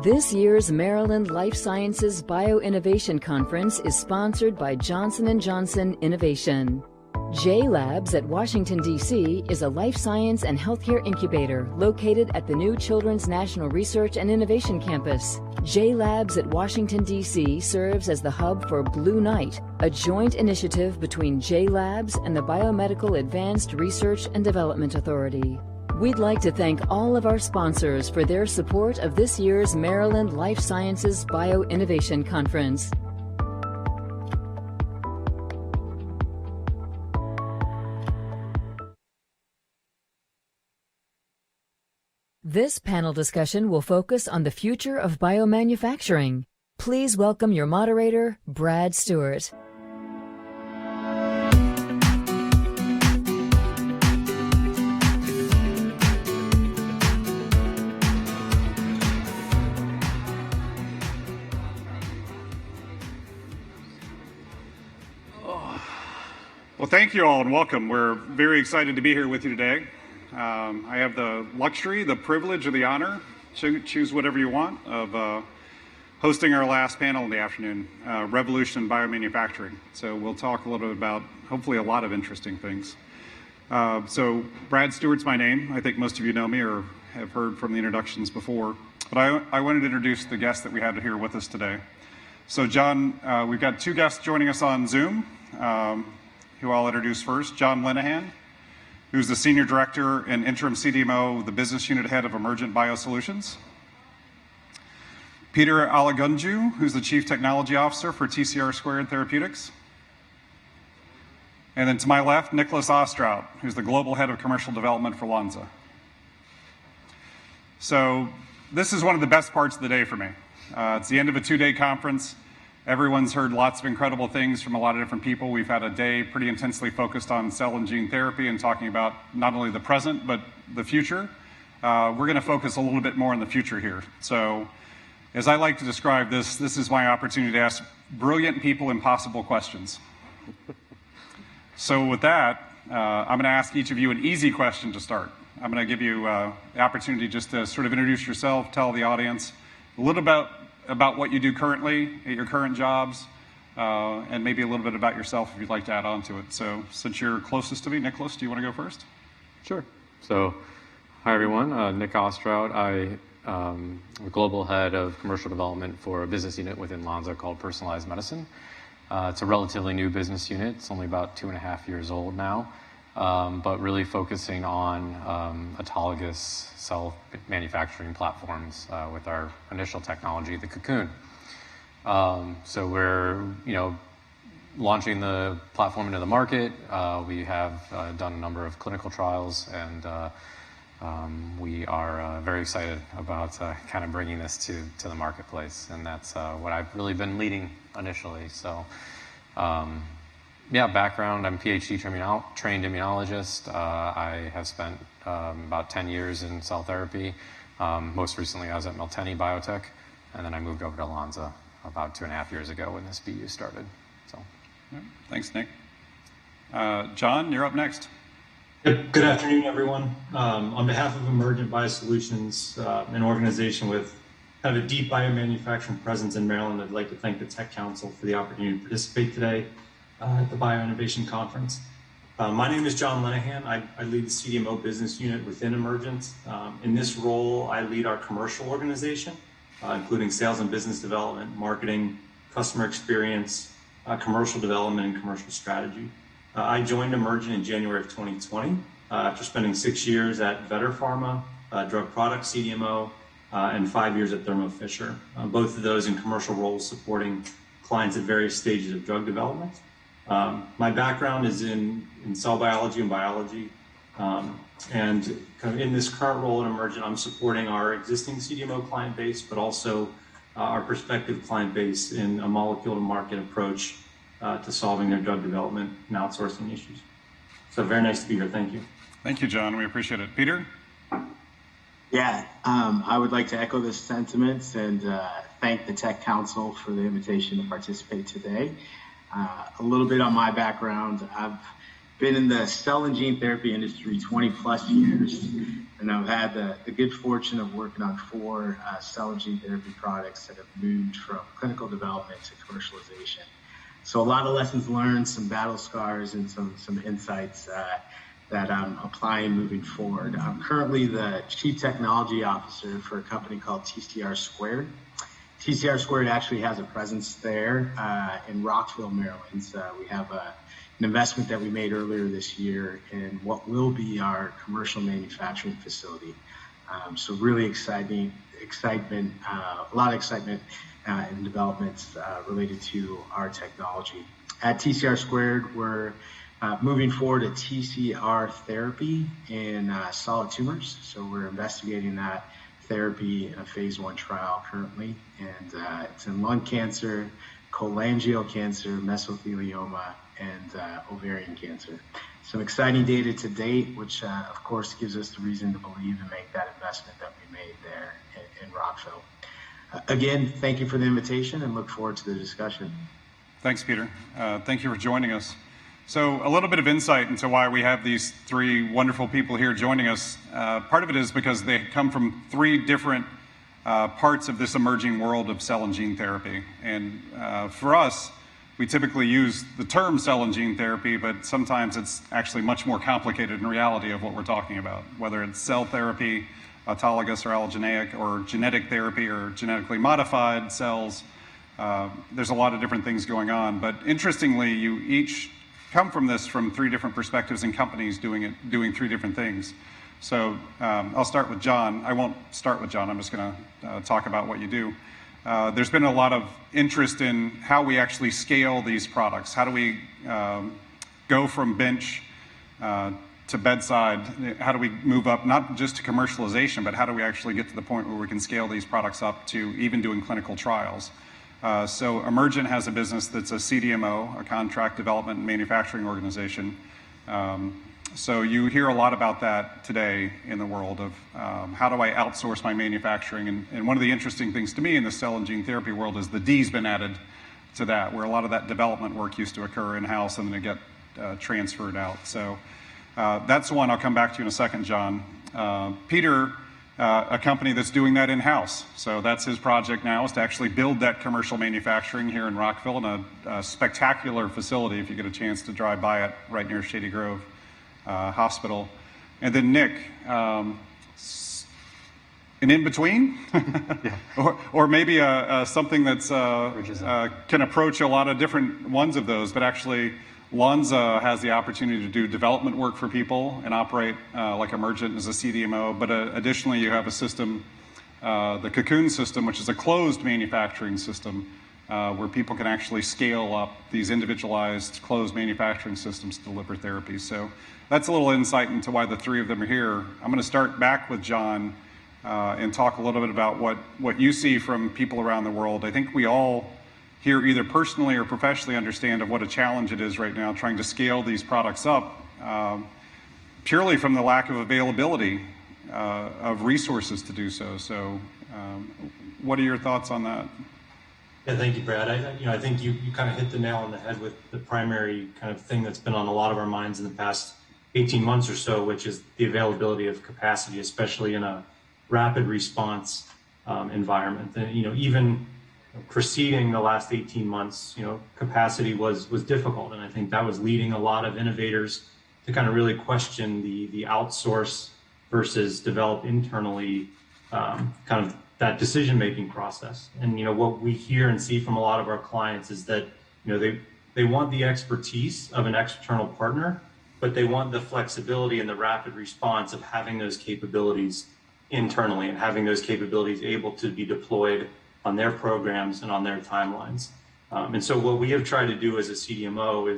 This year's Maryland Life Sciences Bioinnovation Conference is sponsored by Johnson & Johnson Innovation. J Labs at Washington, D.C. is a life science and healthcare incubator located at the new Children's National Research and Innovation Campus. J Labs at Washington, D.C. serves as the hub for Blue Night, a joint initiative between J Labs and the Biomedical Advanced Research and Development Authority. We'd like to thank all of our sponsors for their support of this year's Maryland Life Sciences Bioinnovation Conference. This panel discussion will focus on the future of biomanufacturing. Please welcome your moderator, Brad Stewart. Well, thank you all and welcome. We're very excited to be here with you today. I have the luxury, the privilege, or the honor, choose whatever you want, of hosting our last panel in the afternoon, Revolution in Biomanufacturing. So we'll talk a little bit about, hopefully, a lot of interesting things. So Brad Stewart's my name. I think most of you know me or have heard from the introductions before. But I wanted to introduce the guests that we have here with us today. So John, we've got two guests joining us on Zoom, who I'll introduce first. John Lenihan, who's the Senior Director and Interim CDMO, the Business Unit Head of Emergent Biosolutions. Peter Olagunju, who's the Chief Technology Officer for TCR² Therapeutics. And then to my left, Nicholas Ostrout, who's the Global Head of Commercial Development for Lonza. So this is one of the best parts of the day for me. It's the end of a two-day conference. Everyone's heard lots of incredible things from a lot of different people. We've had a day pretty intensely focused on cell and gene therapy and talking about not only the present, but the future. We're going to focus a little bit more on the future here. So as I like to describe this, this is my opportunity to ask brilliant people impossible questions. So with that, I'm going to ask each of you an easy question to start. I'm going to give you the opportunity just to sort of introduce yourself, tell the audience a little about what you do currently at your current jobs, and maybe a little bit about yourself if you'd like to add on to it. So since you're closest to me, Nicholas, do you want to go first? Sure. So hi, everyone. Nick Ostrout. I'm the Global Head of Commercial Development for a business unit within Lonza called Personalized Medicine. It's a relatively new business unit. It's only about 2.5 years old now, but really focusing on autologous cell manufacturing platforms with our initial technology, the Cocoon. So we're, launching the platform into the market. We have done a number of clinical trials, and we are very excited about kind of bringing this to the marketplace, and that's what I've really been leading initially. So. Background, I'm a PhD trained immunologist. I have spent about 10 years in cell therapy. Most recently, I was at Miltenyi Biotech, and then I moved over to Lonza about 2.5 years ago when this BU started. So, thanks, Nick. John, you're up next. Good afternoon, everyone. On behalf of Emergent Biosolutions, an organization with kind of a deep biomanufacturing presence in Maryland, I'd like to thank the Tech Council for the opportunity to participate today at the Bioinnovation Conference. My name is John Lenihan. I lead the CDMO business unit within Emergent. In this role, I lead our commercial organization, including sales and business development, marketing, customer experience, commercial development, and commercial strategy. I joined Emergent in January of 2020 after spending 6 years at Vetter Pharma, drug product CDMO, and 5 years at Thermo Fisher. Both of those in commercial roles supporting clients at various stages of drug development. My background is in cell biology and biology, and kind of in this current role at Emergent, I'm supporting our existing CDMO client base, but also our prospective client base in a molecule-to-market approach to solving their drug development and outsourcing issues. So very nice to be here. Thank you. Thank you, John. We appreciate it. Peter? Yeah, I would like to echo the sentiments and thank the Tech Council for the invitation to participate today. A little bit on my background. I've been in the cell and gene therapy industry 20 plus years, and I've had the good fortune of working on 4 cell and gene therapy products that have moved from clinical development to commercialization. So a lot of lessons learned, some battle scars, and some insights that I'm applying moving forward. I'm currently the Chief Technology Officer for a company called TCR Squared. TCR Squared actually has a presence there in Rockville, Maryland. So we have an investment that we made earlier this year in what will be our commercial manufacturing facility. So really excitement, a lot of excitement and developments related to our technology. At TCR Squared, we're moving forward a TCR therapy in solid tumors. So we're investigating that therapy in a phase 1 trial currently, and it's in lung cancer, cholangiocarcinoma cancer, mesothelioma, and ovarian cancer. Some exciting data to date, which of course gives us the reason to believe and make that investment that we made there in Rockville. Again, thank you for the invitation and look forward to the discussion. Thanks, Peter. Thank you for joining us. So a little bit of insight into why we have these 3 wonderful people here joining us. Part of it is because they come from 3 different parts of this emerging world of cell and gene therapy. And for us, we typically use the term cell and gene therapy, but sometimes it's actually much more complicated in reality of what we're talking about, whether it's cell therapy, autologous or allogeneic, or genetic therapy or genetically modified cells. There's a lot of different things going on, but interestingly, you each come from this from 3 different perspectives and companies doing 3 different things. So I'll start with John. I won't start with John. I'm just going to talk about what you do. There's been a lot of interest in how we actually scale these products. How do we go from bench to bedside? How do we move up, not just to commercialization, but how do we actually get to the point where we can scale these products up to even doing clinical trials? So Emergent has a business that's a CDMO, a contract development and manufacturing organization. So you hear a lot about that today in the world of how do I outsource my manufacturing? And one of the interesting things to me in the cell and gene therapy world is the D's been added to that, where a lot of that development work used to occur in-house and then it get transferred out. So that's one I'll come back to in a second, John. Peter, a company that's doing that in-house. So that's his project now, is to actually build that commercial manufacturing here in Rockville in a spectacular facility, if you get a chance to drive by it, right near Shady Grove Hospital. And then Nick, an in-between? Yeah. or maybe something that's can approach a lot of different ones of those, but actually Lonza has the opportunity to do development work for people and operate like Emergent as a CDMO, but additionally you have a system, the Cocoon system, which is a closed manufacturing system where people can actually scale up these individualized closed manufacturing systems to deliver therapies. So that's a little insight into why the 3 of them are here. I'm going to start back with John and talk a little bit about what you see from people around the world. I think we all here either personally or professionally understand of what a challenge it is right now trying to scale these products up purely from the lack of availability of resources to do so. So what are your thoughts on that? Yeah, thank you, Brad. I think you kind of hit the nail on the head with the primary kind of thing that's been on a lot of our minds in the past 18 months or so, which is the availability of capacity, especially in a rapid response environment. And, even preceding the last 18 months, capacity was difficult. And I think that was leading a lot of innovators to kind of really question the outsource versus develop internally kind of that decision-making process. And, what we hear and see from a lot of our clients is that, they want the expertise of an external partner, but they want the flexibility and the rapid response of having those capabilities internally and having those capabilities able to be deployed on their programs and on their timelines. And so what we have tried to do as a CDMO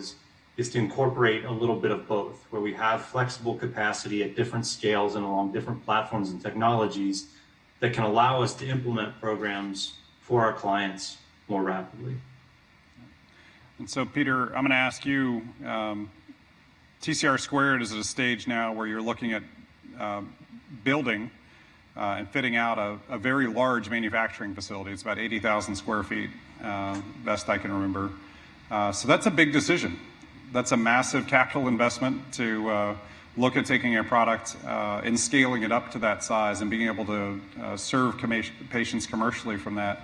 is to incorporate a little bit of both, where we have flexible capacity at different scales and along different platforms and technologies that can allow us to implement programs for our clients more rapidly. And so, Peter, I'm going to ask you, TCR Squared is at a stage now where you're looking at building and fitting out a very large manufacturing facility. It's about 80,000 square feet, best I can remember. So that's a big decision. that's a massive capital investment to look at taking a product and scaling it up to that size and being able to serve patients commercially from that.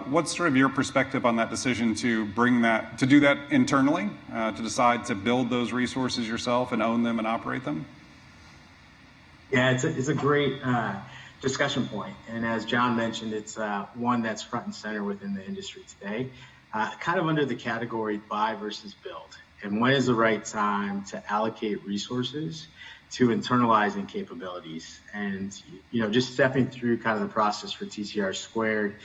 What's sort of your perspective on that decision to do that internally, to decide to build those resources yourself and own them and operate them? Yeah, it's a great discussion point. And as John mentioned, it's one that's front and center within the industry today, kind of under the category buy versus build. And when is the right time to allocate resources to internalizing capabilities? And, just stepping through kind of the process for TCR squared.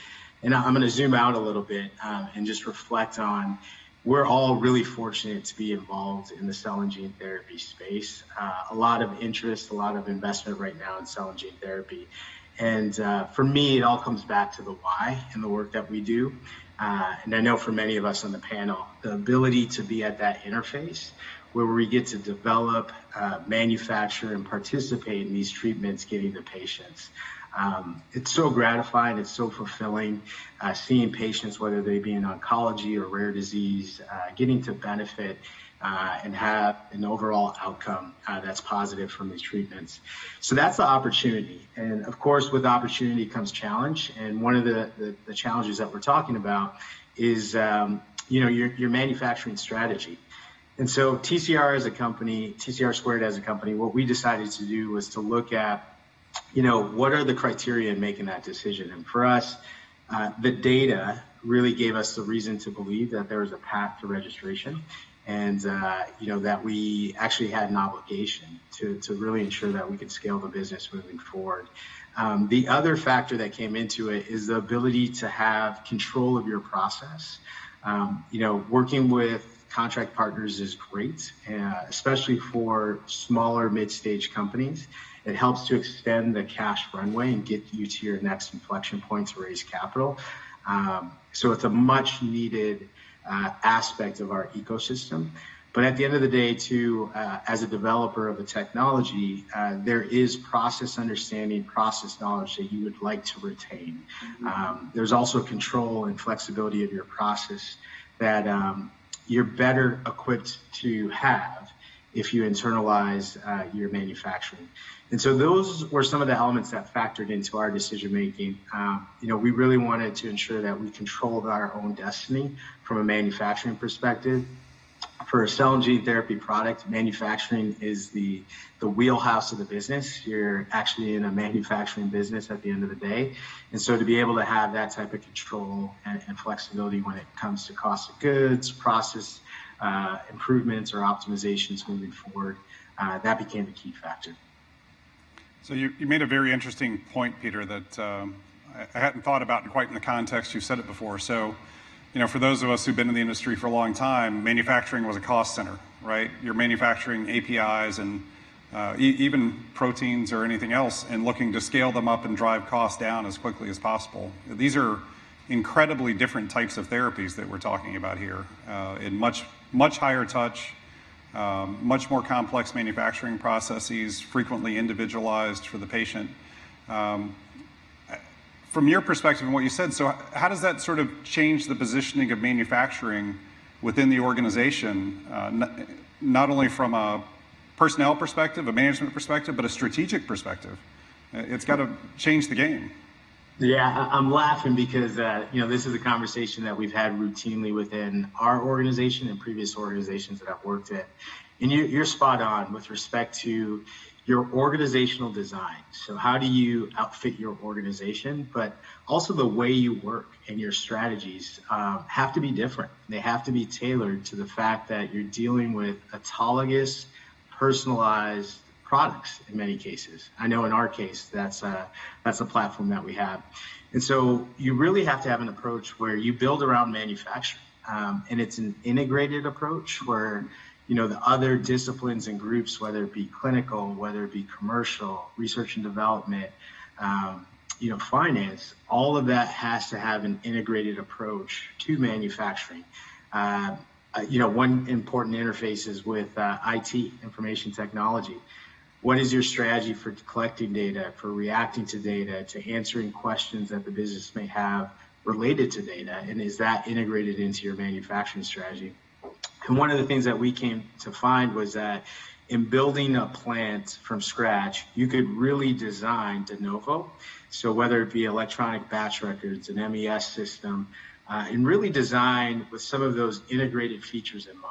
And I'm going to zoom out a little bit and just reflect on, we're all really fortunate to be involved in the cell and gene therapy space. A lot of interest, a lot of investment right now in cell and gene therapy. And for me, it all comes back to the why and the work that we do. And I know for many of us on the panel, the ability to be at that interface where we get to develop, manufacture, and participate in these treatments getting to patients. It's so gratifying, it's so fulfilling, seeing patients, whether they be in oncology or rare disease, getting to benefit and have an overall outcome that's positive from these treatments. So that's the opportunity. And of course, with opportunity comes challenge. And one of the challenges that we're talking about is, your manufacturing strategy. And so TCR squared as a company, what we decided to do was to look at, what are the criteria in making that decision? And for us, the data really gave us the reason to believe that there was a path to registration, and that we actually had an obligation to really ensure that we could scale the business moving forward. The other factor that came into it is the ability to have control of your process. Working with contract partners is great, especially for smaller mid-stage companies. It helps to extend the cash runway and get you to your next inflection point to raise capital. So it's a much needed aspect of our ecosystem. But at the end of the day, too, as a developer of a technology, there is process understanding, process knowledge that you would like to retain. There's also control and flexibility of your process that you're better equipped to have if you internalize your manufacturing. And so those were some of the elements that factored into our decision making. We really wanted to ensure that we controlled our own destiny from a manufacturing perspective. For a cell and gene therapy product, manufacturing is the wheelhouse of the business. You're actually in a manufacturing business at the end of the day. And so to be able to have that type of control and flexibility when it comes to cost of goods, process improvements or optimizations moving forward, that became a key factor. So you made a very interesting point, Peter, that I hadn't thought about quite in the context you said it before. So, for those of us who've been in the industry for a long time, manufacturing was a cost center, right? You're manufacturing APIs and even proteins or anything else and looking to scale them up and drive costs down as quickly as possible. These are incredibly different types of therapies that we're talking about here, in much higher touch, much more complex manufacturing processes, frequently individualized for the patient. From your perspective and what you said, so how does that sort of change the positioning of manufacturing within the organization, not only from a personnel perspective, a management perspective, but a strategic perspective? It's got to change the game. Yeah, I'm laughing because, this is a conversation that we've had routinely within our organization and previous organizations that I've worked at. And you're spot on with respect to your organizational design. So how do you outfit your organization? But also the way you work and your strategies have to be different. They have to be tailored to the fact that you're dealing with autologous, personalized products in many cases. I know in our case, that's a platform that we have. And so you really have to have an approach where you build around manufacturing. And it's an integrated approach where, the other disciplines and groups, whether it be clinical, whether it be commercial, research and development, finance, all of that has to have an integrated approach to manufacturing. One important interface is with IT, information technology. What is your strategy for collecting data, for reacting to data, to answering questions that the business may have related to data? And is that integrated into your manufacturing strategy? And one of the things that we came to find was that in building a plant from scratch, you could really design de novo. So whether it be electronic batch records, an MES system, and really design with some of those integrated features in mind.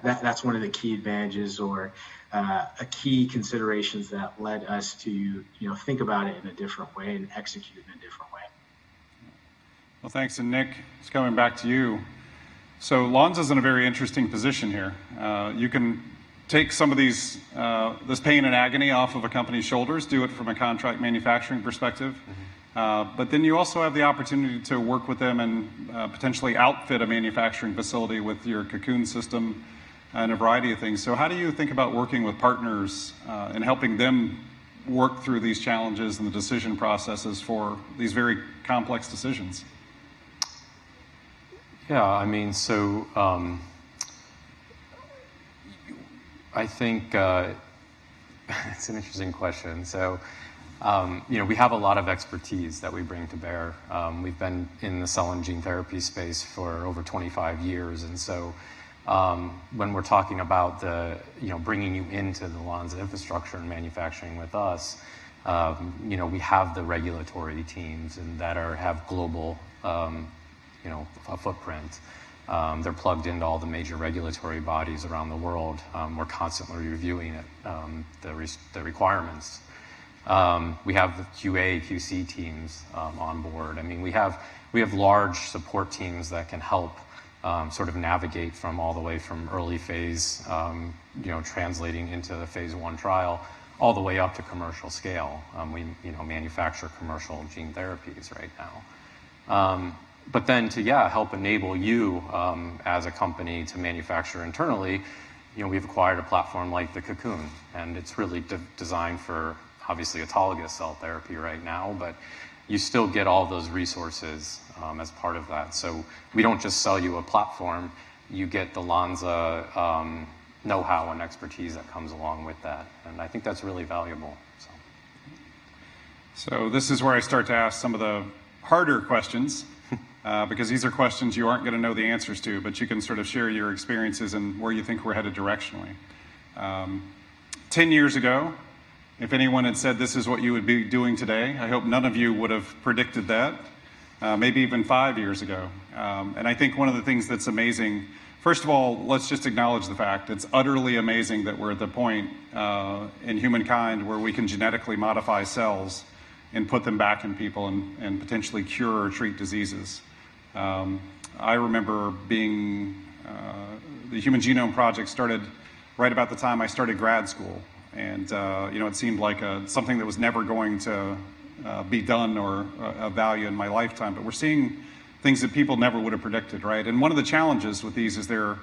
That's one of the key advantages or a key considerations that led us to think about it in a different way and execute it in a different way. Well, thanks. And Nick, it's coming back to you. So Lonza's in a very interesting position here. You can take some of this pain and agony off of a company's shoulders, do it from a contract manufacturing perspective. But then you also have the opportunity to work with them and potentially outfit a manufacturing facility with your Cocoon system and a variety of things. So how do you think about working with partners and helping them work through these challenges and the decision processes for these very complex decisions? Yeah, I mean, so I think it's an interesting question. So, we have a lot of expertise that we bring to bear. We've been in the cell and gene therapy space for over 25 years. And so when we're talking about bringing you into the Lonza infrastructure and manufacturing with us, we have the regulatory teams and that have global a footprint. They're plugged into all the major regulatory bodies around the world. We're constantly reviewing it, the requirements. We have the QA, QC teams on board. I mean, we have large support teams that can help sort of navigate from all the way from early phase, translating into the phase 1 trial, all the way up to commercial scale. We manufacture commercial gene therapies right now. But then to help enable you as a company to manufacture internally, we've acquired a platform like the Cocoon, and it's really designed for obviously autologous cell therapy right now, but you still get all those resources as part of that. So we don't just sell you a platform, you get the Lonza know-how and expertise that comes along with that, and I think that's really valuable. So this is where I start to ask some of the harder questions. Because these are questions you aren't going to know the answers to, but you can sort of share your experiences and where you think we're headed directionally. 10 years ago, if anyone had said this is what you would be doing today, I hope none of you would have predicted that, maybe even 5 years ago. And I think one of the things that's amazing, first of all, let's just acknowledge the fact it's utterly amazing that we're at the point in humankind where we can genetically modify cells and put them back in people and potentially cure or treat diseases. I remember being, the Human Genome Project started right about the time I started grad school. And, it seemed like something that was never going to be done or of value in my lifetime. But we're seeing things that people never would have predicted, right? And one of the challenges with these is they're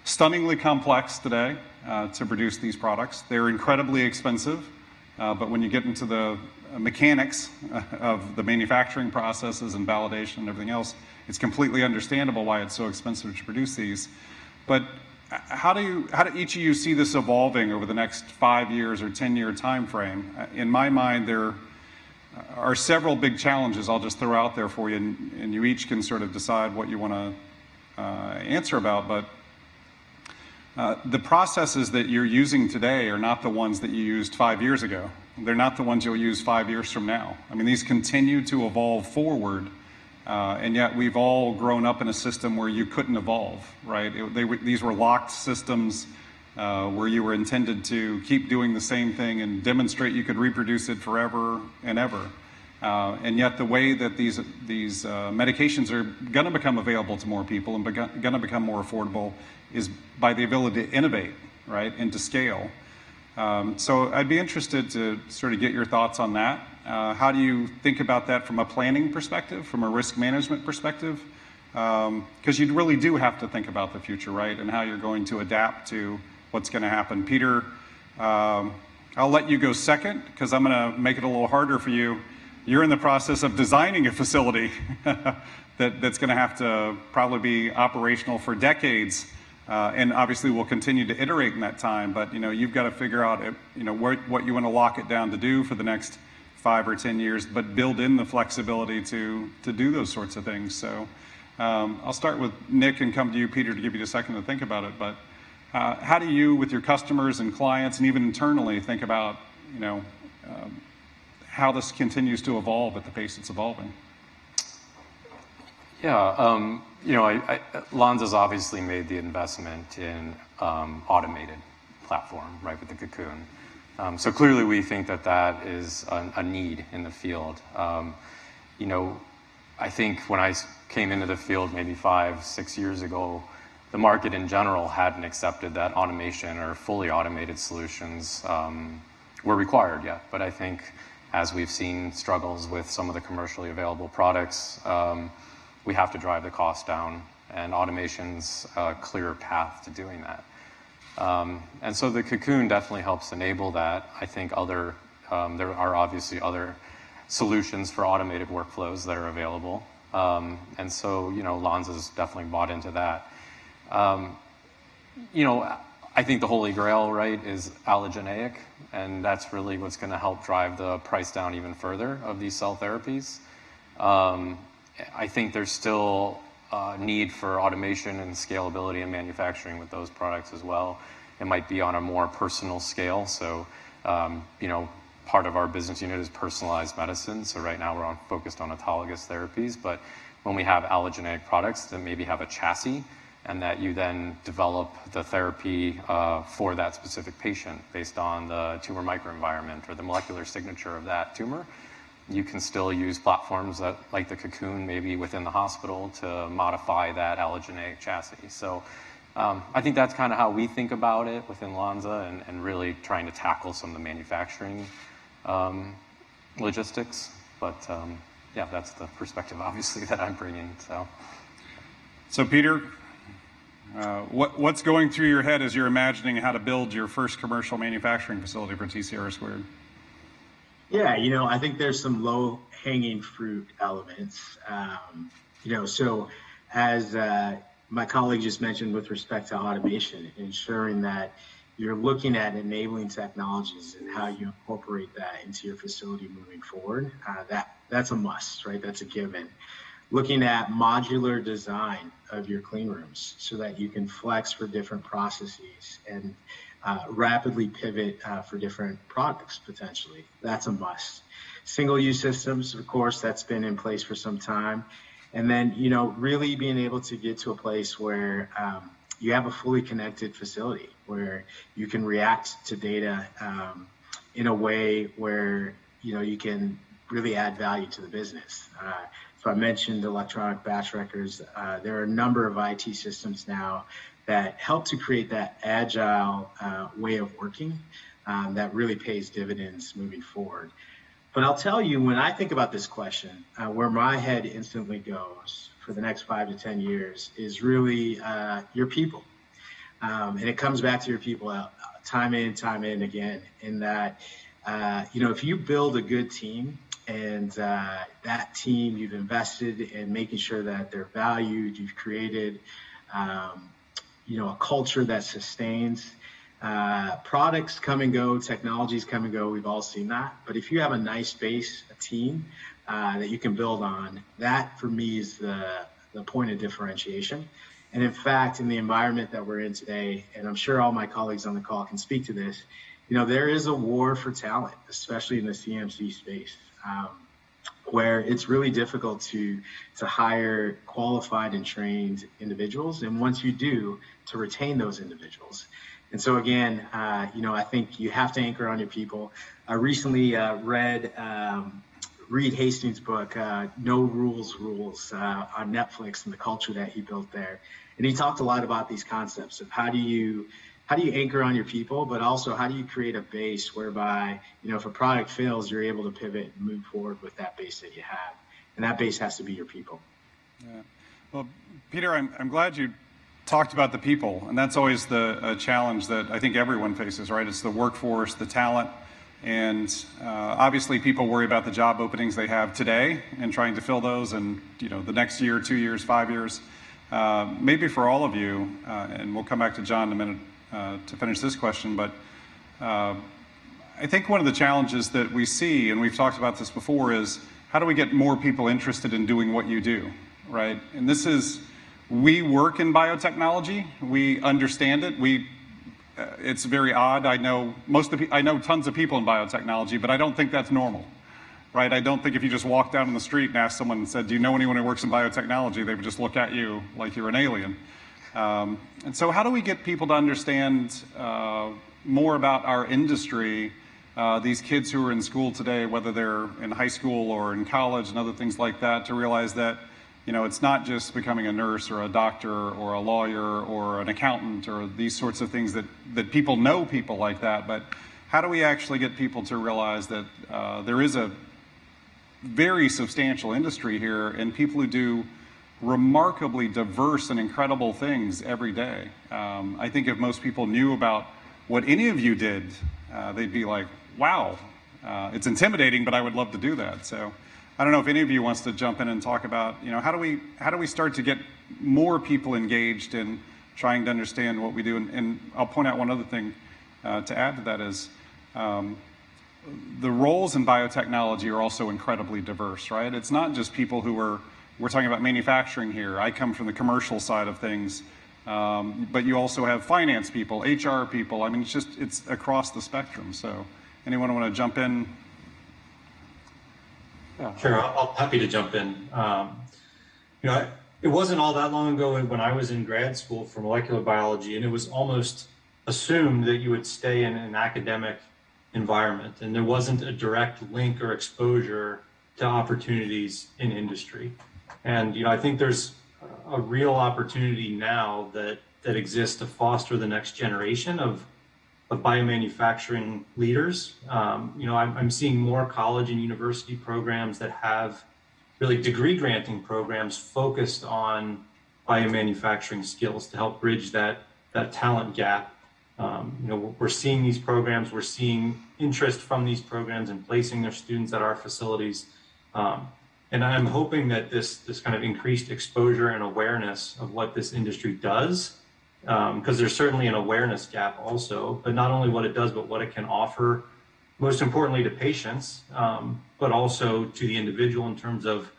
stunningly complex today to produce these products. They're incredibly expensive. But when you get into the mechanics of the manufacturing processes and validation and everything else, it's completely understandable why it's so expensive to produce these. But how do each of you see this evolving over the next 5 years or 10-year time frame? In my mind, there are several big challenges I'll just throw out there for you, and you each can sort of decide what you want to answer about. But the processes that you're using today are not the ones that you used 5 years ago. They're not the ones you'll use 5 years from now. I mean, these continue to evolve forward, and yet we've all grown up in a system where you couldn't evolve, right? These were locked systems where you were intended to keep doing the same thing and demonstrate you could reproduce it forever and ever. And yet the way that these medications are going to become available to more people and going to become more affordable is by the ability to innovate, right, and to scale. So I'd be interested to sort of get your thoughts on that. How do you think about that from a planning perspective, from a risk management perspective? Because you really do have to think about the future, right, and how you're going to adapt to what's going to happen. Peter, I'll let you go second because I'm going to make it a little harder for you. You're in the process of designing a facility that's going to have to probably be operational for decades. And obviously we'll continue to iterate in that time, but you've got to figure out what you want to lock it down to do for the next 5 or 10 years, but build in the flexibility to do those sorts of things. So I'll start with Nick and come to you, Peter, to give you a second to think about it. But how do you, with your customers and clients, and even internally, think about, how this continues to evolve at the pace it's evolving? Yeah, Lonza's obviously made the investment in automated platform, right, with the Cocoon. So clearly we think that is a need in the field. I think when I came into the field maybe 5-6 years ago, the market in general hadn't accepted that automation or fully automated solutions were required yet. But I think as we've seen struggles with some of the commercially available products, we have to drive the cost down, and automation's a clear path to doing that. And so the Cocoon definitely helps enable that. I think there are obviously other solutions for automated workflows that are available. And so, Lonza's definitely bought into that. I think the holy grail, right, is allogeneic, and that's really what's going to help drive the price down even further of these cell therapies. I think there's still need for automation and scalability in manufacturing with those products as well. It might be on a more personal scale. So, part of our business unit is personalized medicine. So right now we're focused on autologous therapies. But when we have allogeneic products that maybe have a chassis, and that you then develop the therapy for that specific patient based on the tumor microenvironment or the molecular signature of that tumor, you can still use platforms that, like the Cocoon, maybe within the hospital to modify that allogeneic chassis. So I think that's kind of how we think about it within Lonza, and really trying to tackle some of the manufacturing logistics. But yeah, that's the perspective, obviously, that I'm bringing. So Peter, what's going through your head as you're imagining how to build your first commercial manufacturing facility for TCR²? Yeah, I think there's some low-hanging fruit elements. So as my colleague just mentioned with respect to automation, ensuring that you're looking at enabling technologies and how you incorporate that into your facility moving forward, that's a must, right? That's a given. Looking at modular design of your clean rooms so that you can flex for different processes and rapidly pivot for different products, potentially. That's a must. Single-use systems, of course, that's been in place for some time. And then, really being able to get to a place where you have a fully connected facility where you can react to data in a way where, you can really add value to the business. So I mentioned electronic batch records. There are a number of IT systems now that help to create that agile way of working that really pays dividends moving forward. But I'll tell you, when I think about this question, where my head instantly goes for the next 5 to 10 years is really your people. And it comes back to your people time in again, in that, if you build a good team, and that team, you've invested in making sure that they're valued, you've created a culture that sustains. Products come and go, technologies come and go, we've all seen that. But if you have a nice base, a team that you can build on, that for me is the point of differentiation. And in fact, in the environment that we're in today, and I'm sure all my colleagues on the call can speak to this, there is a war for talent, especially in the CMC space, where it's really difficult to hire qualified and trained individuals. And once you do, to retain those individuals. And so again, I think you have to anchor on your people. I recently read Reed Hastings' book, No Rules on Netflix, and the culture that he built there. And he talked a lot about these concepts of how do you anchor on your people, but also how do you create a base whereby, if a product fails, you're able to pivot and move forward with that base that you have. And that base has to be your people. Yeah. Well, Peter, I'm glad you talked about the people, and that's always the challenge that I think everyone faces, right? It's the workforce, the talent, and obviously people worry about the job openings they have today and trying to fill those in, the next year, 2 years, 5 years. Maybe for all of you, and we'll come back to John in a minute to finish this question, but I think one of the challenges that we see, and we've talked about this before, is how do we get more people interested in doing what you do? right? And we work in biotechnology. We understand it. It's very odd. I know tons of people in biotechnology, but I don't think that's normal, right? I don't think if you just walk down the street and ask someone and said, do you know anyone who works in biotechnology? They would just look at you like you're an alien. And so how do we get people to understand more about our industry, these kids who are in school today, whether they're in high school or in college and other things like that, to realize that, it's not just becoming a nurse or a doctor or a lawyer or an accountant or these sorts of things that people know people like that, but how do we actually get people to realize that there is a very substantial industry here and people who do remarkably diverse and incredible things every day. I think if most people knew about what any of you did, they'd be like, wow, it's intimidating, but I would love to do that. So I don't know if any of you wants to jump in and talk about, how do we start to get more people engaged in trying to understand what we do? And I'll point out one other thing to add to that is the roles in biotechnology are also incredibly diverse, right? It's not just people we're talking about manufacturing here. I come from the commercial side of things, but you also have finance people, HR people. I mean, it's across the spectrum. So anyone want to jump in? Yeah. Sure, I'll happy to jump in. It wasn't all that long ago when I was in grad school for molecular biology, and it was almost assumed that you would stay in an academic environment, and there wasn't a direct link or exposure to opportunities in industry. And I think there's a real opportunity now that exists to foster the next generation of biomanufacturing leaders. I'm seeing more college and university programs that have really degree granting programs focused on biomanufacturing skills to help bridge that talent gap. We're seeing these programs, we're seeing interest from these programs in placing their students at our facilities. And I'm hoping that this kind of increased exposure and awareness of what this industry does, because there's certainly an awareness gap also, but not only what it does, but what it can offer, most importantly to patients, but also to the individual in terms of,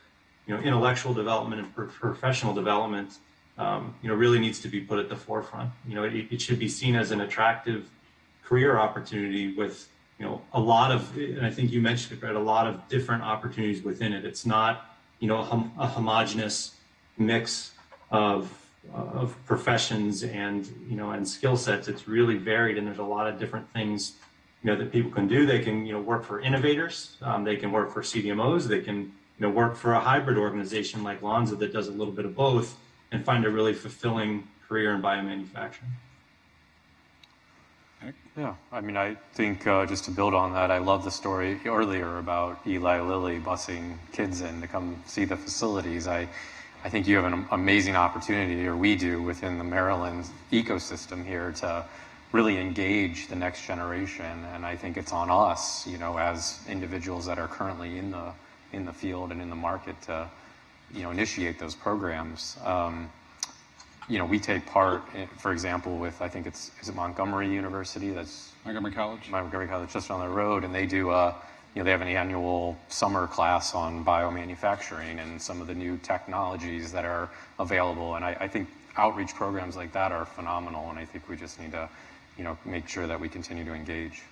intellectual development and professional development, really needs to be put at the forefront. It should be seen as an attractive career opportunity with, a lot of, and I think you mentioned it, right, a lot of different opportunities within it. It's not, a homogeneous mix of professions and skill sets. It's really varied, and there's a lot of different things that people can do. They can work for innovators, they can work for CDMOs, they can work for a hybrid organization like Lonza that does a little bit of both and find a really fulfilling career in biomanufacturing. Yeah, I mean, I think just to build on that, I love the story earlier about Eli Lilly busing kids in to come see the facilities. I think you have an amazing opportunity, or we do, within the Maryland ecosystem here to really engage the next generation. And I think it's on us, as individuals that are currently in the field and in the market to, initiate those programs. We take part, for example, with, I think is it Montgomery University? That's Montgomery College, just on the road, and they do, they have an annual summer class on biomanufacturing and some of the new technologies that are available. And I think outreach programs like that are phenomenal, and I think we just need to, make sure that we continue to engage.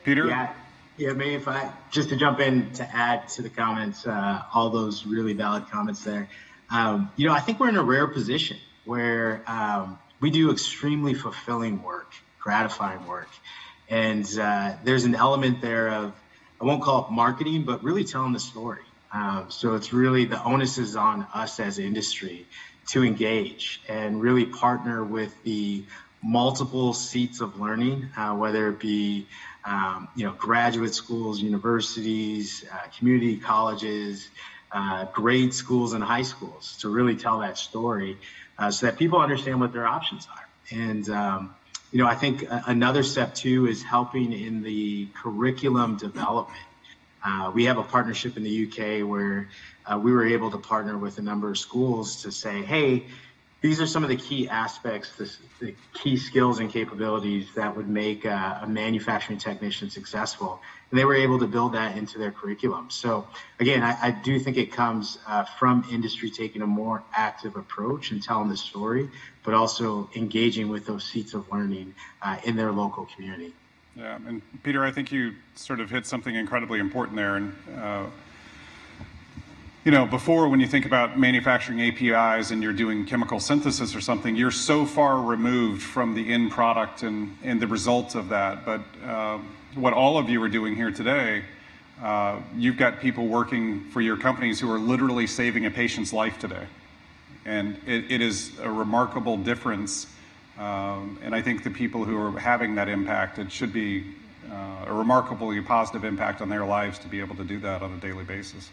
Peter? Yeah, maybe if I, just to jump in to add to the comments, all those really valid comments there. I think we're in a rare position where we do extremely fulfilling work, gratifying work. And there's an element there of, I won't call it marketing, but really telling the story. So it's really, the onus is on us as industry to engage and really partner with the multiple seats of learning, whether it be graduate schools, universities, community colleges, grade schools and high schools, to really tell that story so that people understand what their options are. And, I think another step too is helping in the curriculum development. We have a partnership in the UK where we were able to partner with a number of schools to say, hey, These are some of the key aspects, the key skills and capabilities that would make a manufacturing technician successful. And they were able to build that into their curriculum. So again, I do think it comes from industry taking a more active approach and telling the story, but also engaging with those seats of learning in their local community. Yeah, and Peter, I think you sort of hit something incredibly important there. And you know, before, when you think about manufacturing APIs and you're doing chemical synthesis or something, you're so far removed from the end product and the result of that. But what all of you are doing here today, you've got people working for your companies who are literally saving a patient's life today. And it is a remarkable difference. And I think the people who are having that impact, it should be a remarkably positive impact on their lives to be able to do that on a daily basis.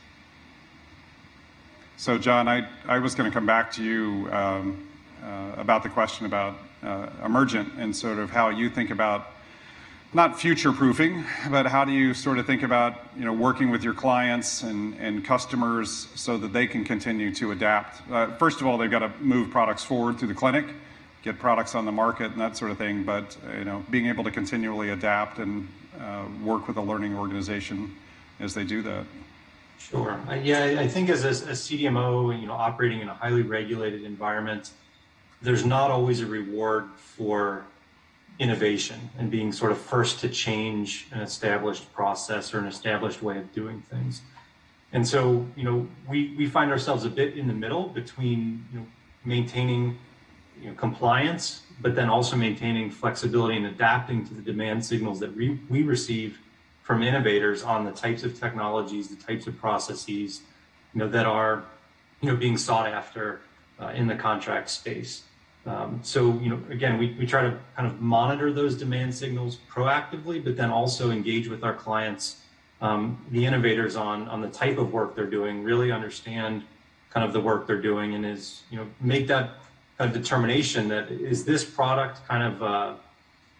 So, John, I was going to come back to you about the question about Emergent and sort of how you think about not future-proofing, but how do you sort of think about, you know, working with your clients and customers so that they can continue to adapt. First of all, they've got to move products forward through the clinic, get products on the market and that sort of thing. But, you know, being able to continually adapt and work with a learning organization as they do that. Sure. Yeah, I think as a CDMO, you know, operating in a highly regulated environment, there's not always a reward for innovation and being sort of first to change an established process or an established way of doing things. And so, you know, we find ourselves a bit in the middle between, you know, maintaining, you know, compliance, but then also maintaining flexibility and adapting to the demand signals that we receive from innovators on the types of technologies, the types of processes, you know, that are, you know, being sought after in the contract space. So, you know, again, we try to kind of monitor those demand signals proactively, but then also engage with our clients, the innovators on the type of work they're doing, really understand kind of the work they're doing, and is, you know, make that kind of determination that is this product kind of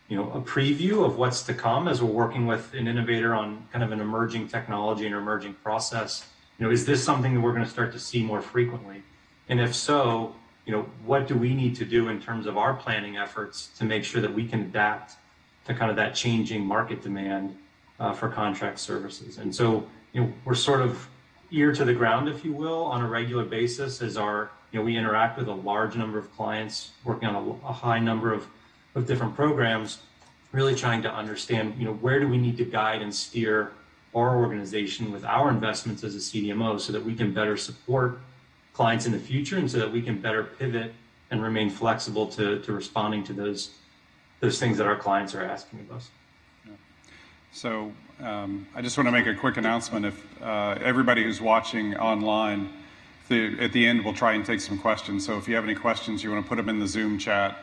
you know, a preview of what's to come as we're working with an innovator on kind of an emerging technology and emerging process. You know, is this something that we're going to start to see more frequently? And if so, you know, what do we need to do in terms of our planning efforts to make sure that we can adapt to kind of that changing market demand for contract services? And so, you know, we're sort of ear to the ground, if you will, on a regular basis as our, you know, we interact with a large number of clients working on a high number of different programs, really trying to understand, you know, where do we need to guide and steer our organization with our investments as a CDMO so that we can better support clients in the future and so that we can better pivot and remain flexible to responding to those things that our clients are asking of us. Yeah. So I just want to make a quick announcement. If everybody who's watching online, at the end, we'll try and take some questions. So if you have any questions, you want to put them in the Zoom chat.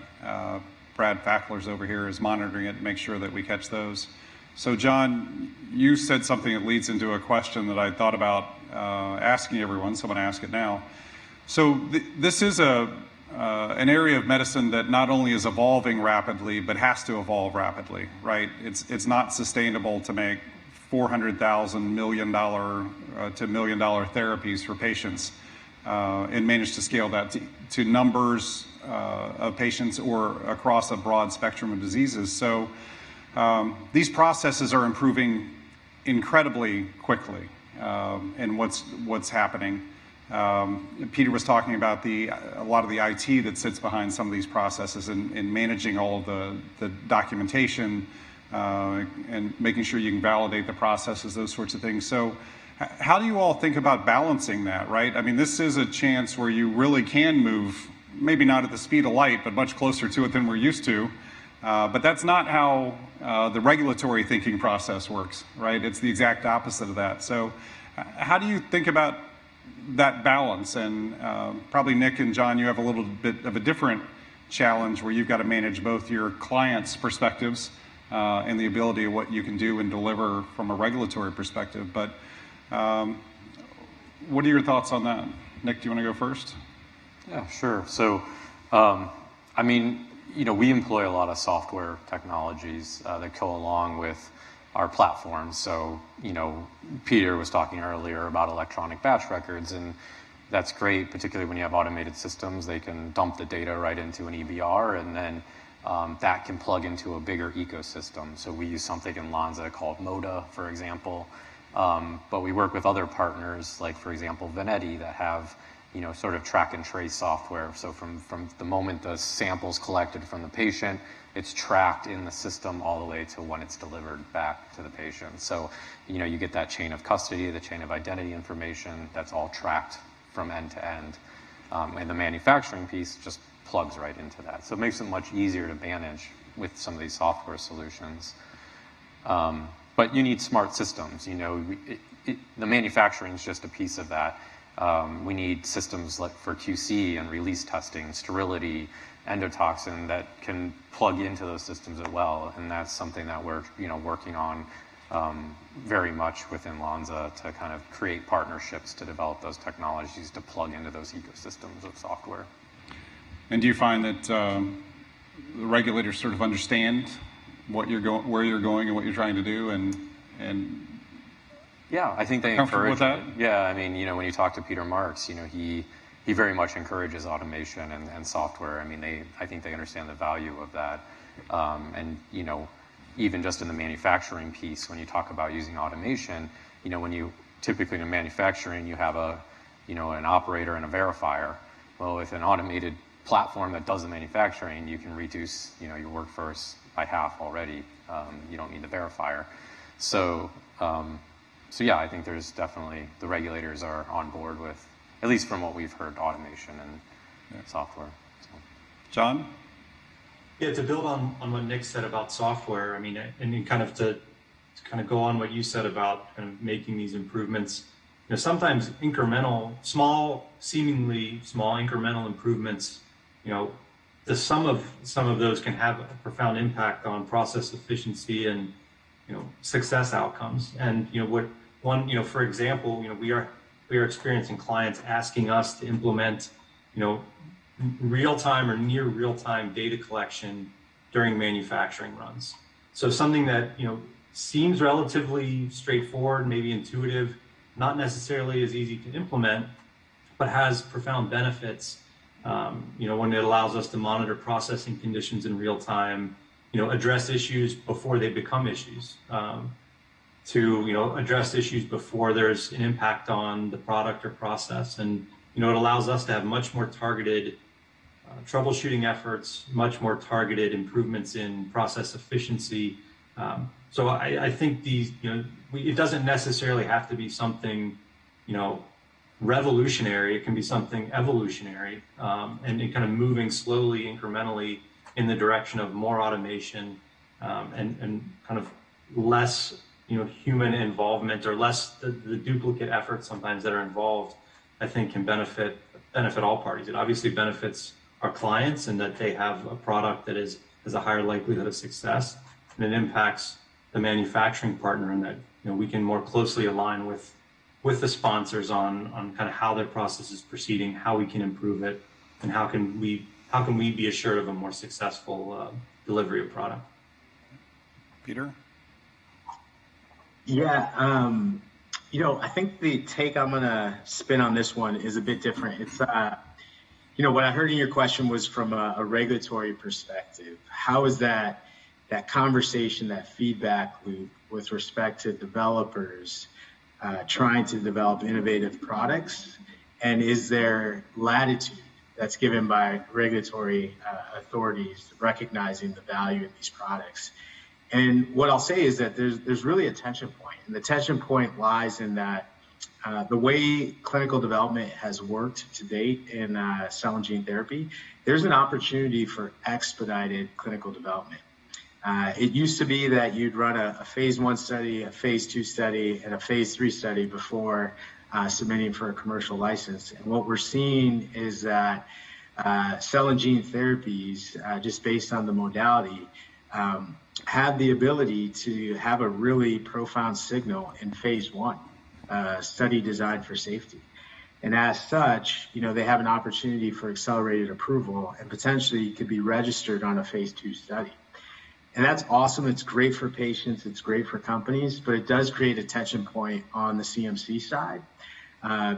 Brad Fackler's over here is monitoring it to make sure that we catch those. So John, you said something that leads into a question that I thought about asking everyone, so I'm going to ask it now. So this is an area of medicine that not only is evolving rapidly, but has to evolve rapidly, right? It's not sustainable to make $400,000 million to $1 million therapies for patients and manage to scale that to numbers of patients or across a broad spectrum of diseases. So these processes are improving incredibly quickly, and what's happening. Peter was talking about a lot of the IT that sits behind some of these processes and managing all of the documentation and making sure you can validate the processes, those sorts of things. So how do you all think about balancing that, right? I mean, this is a chance where you really can move, maybe not at the speed of light, but much closer to it than we're used to. But that's not how the regulatory thinking process works, right? It's the exact opposite of that. So how do you think about that balance? And probably Nick and John, you have a little bit of a different challenge where you've got to manage both your clients' perspectives and the ability of what you can do and deliver from a regulatory perspective. But what are your thoughts on that? Nick, do you want to go first? Yeah, sure. So, I mean, you know, we employ a lot of software technologies that go along with our platforms. So, you know, Peter was talking earlier about electronic batch records, and that's great, particularly when you have automated systems. They can dump the data right into an EBR, and then that can plug into a bigger ecosystem. So we use something in Lonza called Moda, for example. But we work with other partners, like, for example, Venetti, that have, sort of track and trace software. So from the moment the sample's collected from the patient, it's tracked in the system all the way to when it's delivered back to the patient. So, you get that chain of custody, the chain of identity information, that's all tracked from end to end. And the manufacturing piece just plugs right into that. So it makes it much easier to manage with some of these software solutions. But you need smart systems. The manufacturing is just a piece of that. We need systems like for QC and release testing, sterility, endotoxin that can plug into those systems as well. And that's something that we're working on very much within Lonza to kind of create partnerships to develop those technologies to plug into those ecosystems of software. And do you find that the regulators sort of understand where you're going and what you're trying to do, and yeah, I think they comfortable encourage with that? it. Yeah, I mean, when you talk to Peter Marks, he very much encourages automation and software. I mean, I think they understand the value of that. And even just in the manufacturing piece, when you talk about using automation, when you typically in manufacturing, you have an operator and a verifier. Well, with an automated platform that does the manufacturing, you can reduce, your workforce by half already. You don't need the verifier. So yeah, I think there's definitely, the regulators are on board with, at least from what we've heard, automation and software. So. John? Yeah, to build on what Nick said about software, I mean, and kind of to go on what you said about kind of making these improvements, sometimes seemingly small incremental improvements, the sum of some of those can have a profound impact on process efficiency and, success outcomes. And, for example, we are experiencing clients asking us to implement, real-time or near real-time data collection during manufacturing runs. So something that, seems relatively straightforward, maybe intuitive, not necessarily as easy to implement, but has profound benefits, when it allows us to monitor processing conditions in real time, address issues before they become issues, to, address issues before there's an impact on the product or process. And, it allows us to have much more targeted troubleshooting efforts, much more targeted improvements in process efficiency. So I think these, it doesn't necessarily have to be something, revolutionary. It can be something evolutionary, and kind of moving slowly, incrementally in the direction of more automation, and kind of less, human involvement, or less the duplicate efforts sometimes that are involved, I think can benefit all parties. It obviously benefits our clients in that they have a product that has a higher likelihood of success, and it impacts the manufacturing partner in that, we can more closely align with the sponsors on kind of how their process is proceeding, how we can improve it, and how can we be assured of a more successful delivery of product. Peter? Yeah, I think the take I'm going to spin on this one is a bit different. It's, what I heard in your question was from a regulatory perspective. How is that conversation, that feedback loop with respect to developers trying to develop innovative products? And is there latitude that's given by regulatory authorities recognizing the value of these products? And what I'll say is that there's really a tension point. And the tension point lies in that the way clinical development has worked to date in cell and gene therapy, there's an opportunity for expedited clinical development. It used to be that you'd run a phase 1 study, a phase 2 study, and a phase 3 study before submitting for a commercial license. And what we're seeing is that cell and gene therapies, just based on the modality, have the ability to have a really profound signal in phase 1, study designed for safety. And as such, they have an opportunity for accelerated approval and potentially could be registered on a phase 2 study. And that's awesome. It's great for patients. It's great for companies, but it does create a tension point on the CMC side.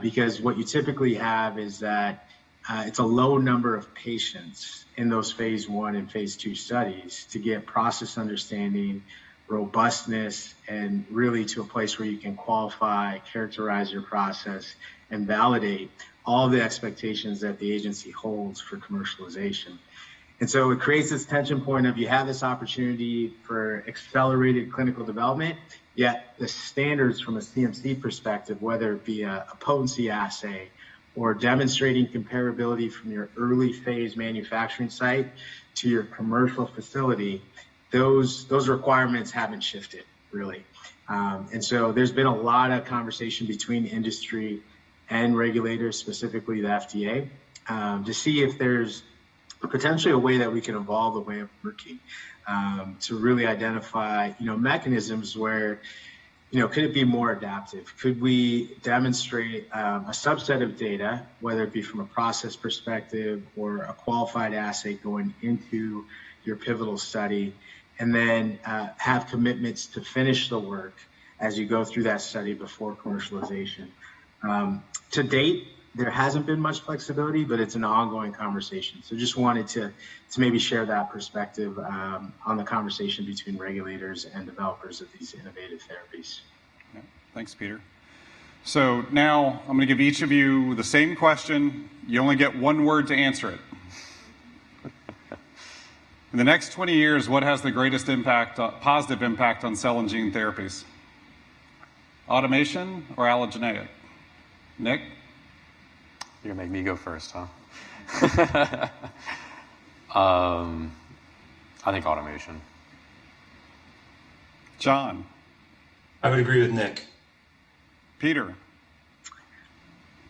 because what you typically have is that it's a low number of patients in those phase 1 and phase 2 studies to get process understanding, robustness, and really to a place where you can qualify, characterize your process, and validate all the expectations that the agency holds for commercialization. And so it creates this tension point of you have this opportunity for accelerated clinical development, yet the standards from a CMC perspective, whether it be a potency assay or demonstrating comparability from your early phase manufacturing site to your commercial facility, those requirements haven't shifted really. And so there's been a lot of conversation between industry and regulators, specifically the FDA, to see if there's potentially a way that we can evolve the way of working, to really identify, mechanisms where, could it be more adaptive? Could we demonstrate a subset of data, whether it be from a process perspective or a qualified assay going into your pivotal study, and then have commitments to finish the work as you go through that study before commercialization? To date, there hasn't been much flexibility, but it's an ongoing conversation. So just wanted to maybe share that perspective on the conversation between regulators and developers of these innovative therapies. Yeah, thanks, Peter. So now I'm going to give each of you the same question. You only get one word to answer it. In the next 20 years, what has the greatest impact, positive impact on cell and gene therapies? Automation or allogeneic? Nick? You're going to make me go first, huh? I think automation. John? I would agree with Nick. Peter?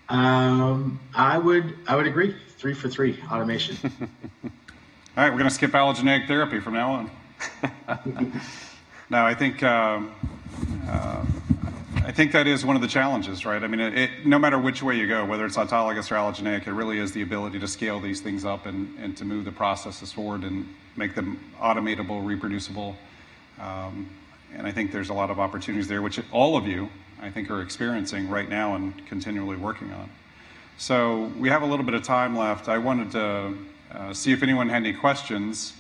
I would agree. 3 for 3, automation. All right, we're going to skip allogeneic therapy from now on. No, I think that is one of the challenges, right? I mean, no matter which way you go, whether it's autologous or allogeneic, it really is the ability to scale these things up and to move the processes forward and make them automatable, reproducible. And I think there's a lot of opportunities there, which all of you, I think, are experiencing right now and continually working on. So we have a little bit of time left. I wanted to see if anyone had any questions,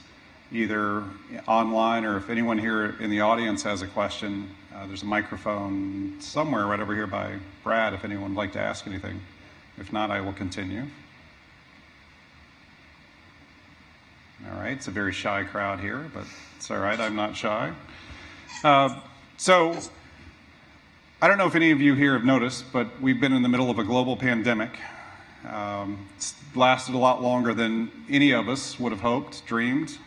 either online or if anyone here in the audience has a question. There's a microphone somewhere right over here by Brad if anyone would like to ask anything. If not, I will continue. All right, it's a very shy crowd here, but it's all right, I'm not shy. So I don't know if any of you here have noticed, but we've been in the middle of a global pandemic. It's lasted a lot longer than any of us would have hoped, dreamed.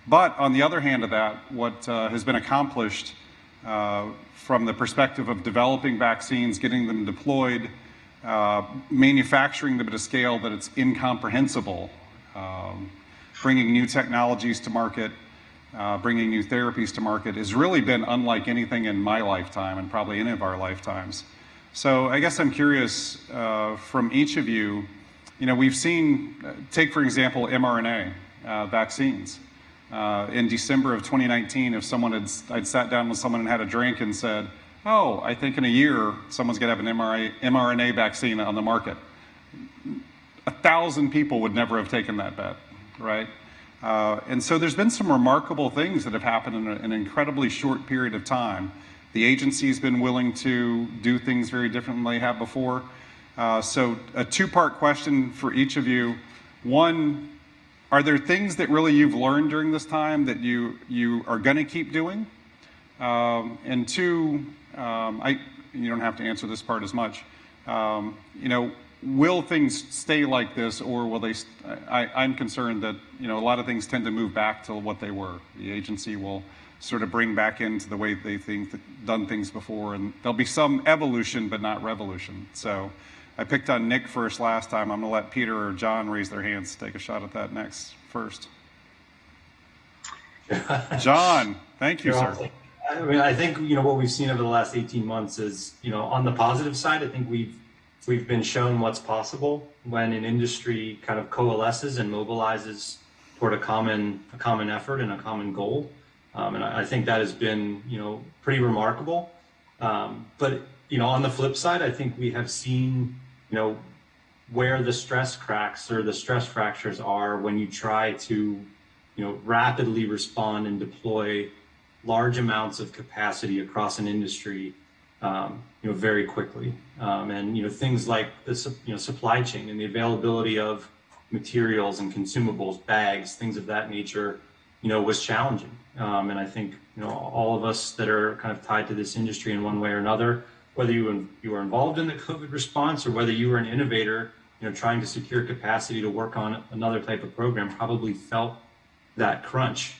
But on the other hand of that, what has been accomplished from the perspective of developing vaccines, getting them deployed, manufacturing them at a scale that it's incomprehensible, bringing new technologies to market, bringing new therapies to market has really been unlike anything in my lifetime and probably any of our lifetimes. So I guess I'm curious from each of you, we've seen, take for example, mRNA vaccines. In December of 2019, if I'd sat down with someone and had a drink and said, oh, I think in a year, someone's gonna have an mRNA vaccine on the market. 1,000 people would never have taken that bet, right? And so there's been some remarkable things that have happened in an incredibly short period of time. The agency's been willing to do things very different than they have before. So a two-part question for each of you. One, are there things that really you've learned during this time that you are going to keep doing? And two, you don't have to answer this part as much. Will things stay like this, or will they? I'm concerned that a lot of things tend to move back to what they were. The agency will sort of bring back into the way they done things before, and there'll be some evolution, but not revolution. So I picked on Nick first last time. I'm going to let Peter or John raise their hands to take a shot at that next first. John, thank you, sir. I mean, I think what we've seen over the last 18 months is on the positive side, I think we've been shown what's possible when an industry kind of coalesces and mobilizes toward a common effort and a common goal. And I think that has been, pretty remarkable. But on the flip side, I think we have seen, where the stress cracks or the stress fractures are when you try to, rapidly respond and deploy large amounts of capacity across an industry, very quickly. And, things like the, supply chain and the availability of materials and consumables, bags, things of that nature, was challenging. And I think, all of us that are kind of tied to this industry in one way or another, whether you were involved in the COVID response or whether you were an innovator, trying to secure capacity to work on another type of program, probably felt that crunch.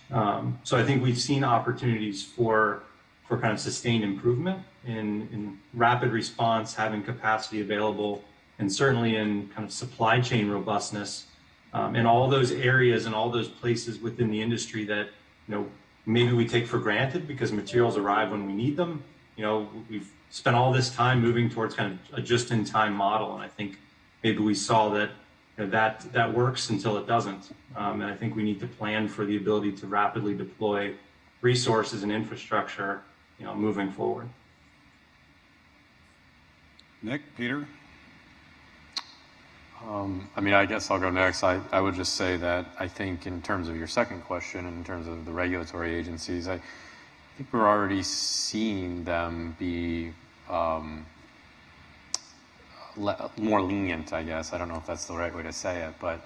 So I think we've seen opportunities for kind of sustained improvement in rapid response, having capacity available, and certainly in kind of supply chain robustness in all those areas and all those places within the industry that, maybe we take for granted because materials arrive when we need them. We've spent all this time moving towards kind of a just-in-time model, and I think maybe we saw that that works until it doesn't. And I think we need to plan for the ability to rapidly deploy resources and infrastructure, moving forward. Nick, Peter? I guess I'll go next. I would just say that I think in terms of your second question, in terms of the regulatory agencies, I think we're already seeing them be more lenient, I guess. I don't know if that's the right way to say it, but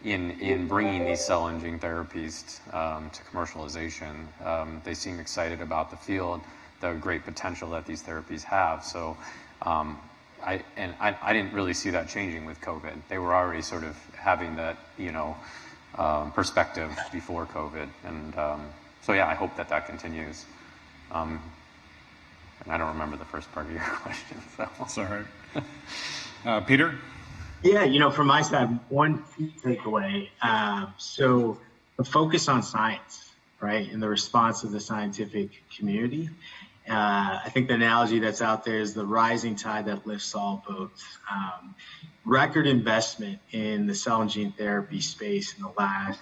in bringing these cell and gene therapies to commercialization, they seem excited about the field, the great potential that these therapies have. So I didn't really see that changing with COVID. They were already sort of having that, perspective before COVID. And so, yeah, I hope that continues. And I don't remember the first part of your question. So. That's all right. Peter? Yeah, from my side, one key takeaway. So the focus on science, right, and the response of the scientific community. I think the analogy that's out there is the rising tide that lifts all boats. Record investment in the cell and gene therapy space in the last,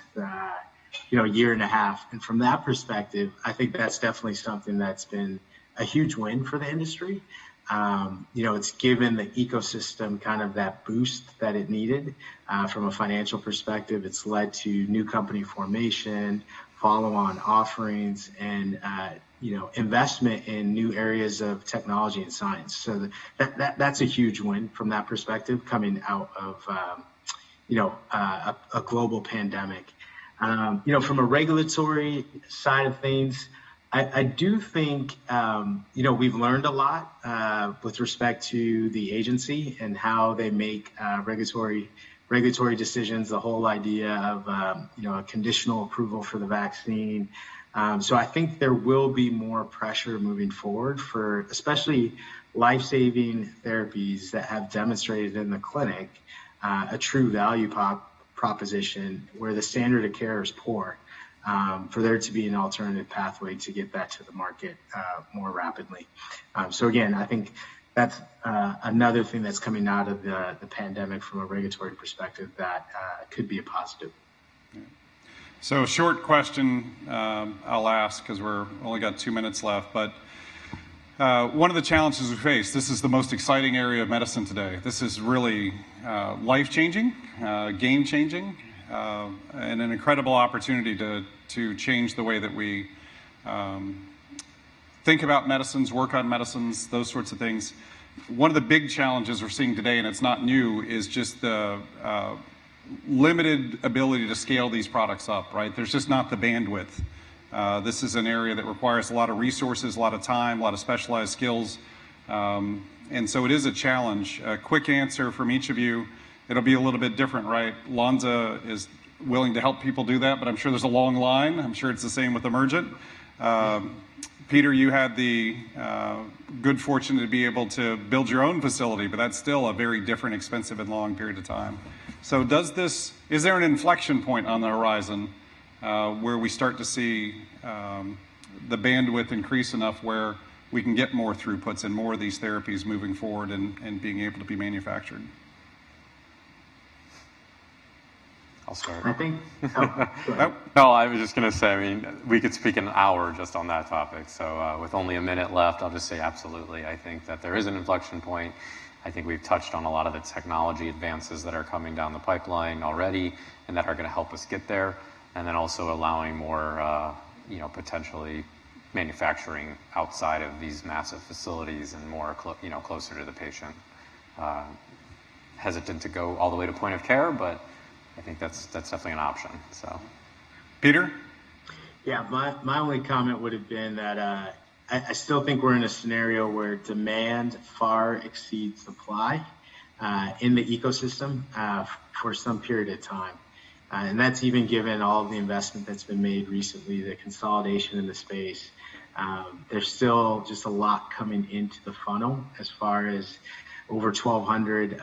year and a half. And from that perspective, I think that's definitely something that's been a huge win for the industry. It's given the ecosystem kind of that boost that it needed from a financial perspective. It's led to new company formation, follow-on offerings, and investment in new areas of technology and science. So that's a huge win from that perspective, coming out of a global pandemic. From a regulatory side of things, I do think we've learned a lot with respect to the agency and how they make regulatory decisions. The whole idea of a conditional approval for the vaccine. So I think there will be more pressure moving forward for especially life-saving therapies that have demonstrated in the clinic a true value proposition where the standard of care is poor, for there to be an alternative pathway to get that to the market more rapidly. So again, I think that's another thing that's coming out of the pandemic from a regulatory perspective that could be a positive. So a short question I'll ask because we're only got 2 minutes left, but one of the challenges we face, this is the most exciting area of medicine today. This is really life-changing, game-changing, and an incredible opportunity to change the way that we think about medicines, work on medicines, those sorts of things. One of the big challenges we're seeing today, and it's not new, is just the limited ability to scale these products up, right? There's just not the bandwidth. This is an area that requires a lot of resources, a lot of time, a lot of specialized skills. And so it is a challenge. A quick answer from each of you, it'll be a little bit different, right? Lonza is willing to help people do that, but I'm sure there's a long line. I'm sure it's the same with Emergent. Peter, you had the good fortune to be able to build your own facility, but that's still a very different, expensive, and long period of time. So is there an inflection point on the horizon where we start to see the bandwidth increase enough where we can get more throughputs and more of these therapies moving forward and being able to be manufactured? I'll start. I think, oh, go ahead. No, I was just going to say, I mean, we could speak an hour just on that topic. So with only a minute left, I'll just say absolutely. I think that there is an inflection point. I think we've touched on a lot of the technology advances that are coming down the pipeline already and that are going to help us get there. And then also allowing more, potentially manufacturing outside of these massive facilities and more, closer to the patient. Hesitant to go all the way to point of care, but I think that's definitely an option. So, Peter? Yeah, my only comment would have been that I still think we're in a scenario where demand far exceeds supply in the ecosystem for some period of time. And that's even given all of the investment that's been made recently, the consolidation in the space. There's still just a lot coming into the funnel as far as over 1,200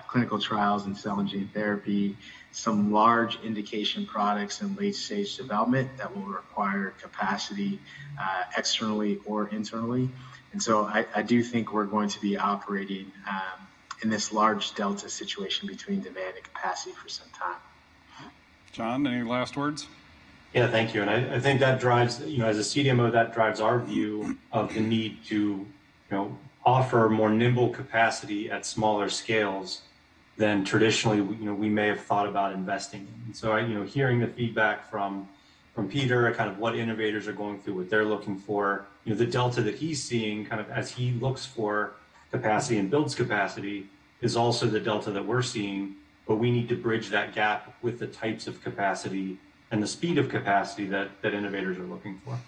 clinical trials in cell and gene therapy, some large indication products in late stage development that will require capacity externally or internally. And so I do think we're going to be operating in this large delta situation between demand and capacity for some time. John, any last words? Yeah, thank you. And I think that drives, as a CDMO, that drives our view of the need to, offer more nimble capacity at smaller scales than traditionally, we may have thought about investing in. And so, hearing the feedback from Peter, kind of what innovators are going through, what they're looking for, the delta that he's seeing kind of as he looks for capacity and builds capacity is also the delta that we're seeing, but we need to bridge that gap with the types of capacity and the speed of capacity that innovators are looking for.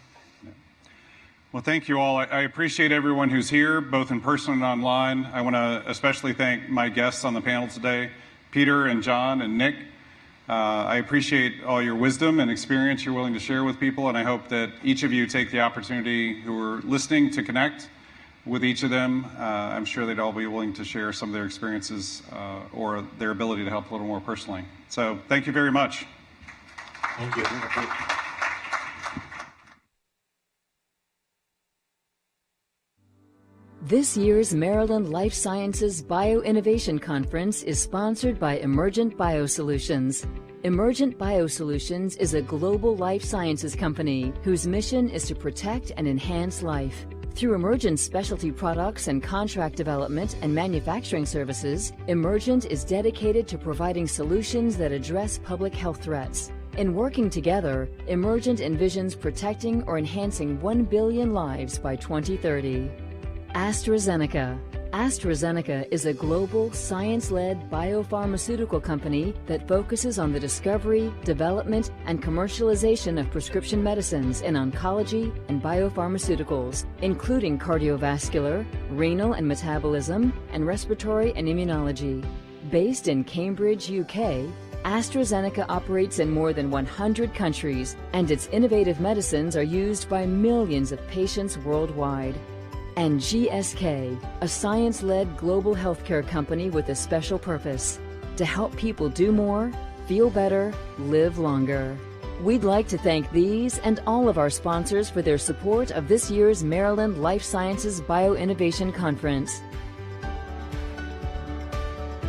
Well, thank you all. I appreciate everyone who's here, both in person and online. I want to especially thank my guests on the panel today, Peter and John and Nick. I appreciate all your wisdom and experience you're willing to share with people, and I hope that each of you take the opportunity who are listening to connect with each of them. I'm sure they'd all be willing to share some of their experiences or their ability to help a little more personally. So thank you very much. Thank you. This year's Maryland Life Sciences Bioinnovation Conference is sponsored by Emergent Biosolutions. Emergent Biosolutions is a global life sciences company whose mission is to protect and enhance life. Through Emergent specialty products and contract development and manufacturing services, Emergent is dedicated to providing solutions that address public health threats. In working together, Emergent envisions protecting or enhancing 1 billion lives by 2030. AstraZeneca. AstraZeneca is a global, science-led biopharmaceutical company that focuses on the discovery, development, and commercialization of prescription medicines in oncology and biopharmaceuticals, including cardiovascular, renal and metabolism, and respiratory and immunology. Based in Cambridge, UK, AstraZeneca operates in more than 100 countries, and its innovative medicines are used by millions of patients worldwide. And GSK, a science-led global healthcare company with a special purpose: to help people do more, feel better, live longer. We'd like to thank these and all of our sponsors for their support of this year's Maryland Life Sciences Bioinnovation Conference.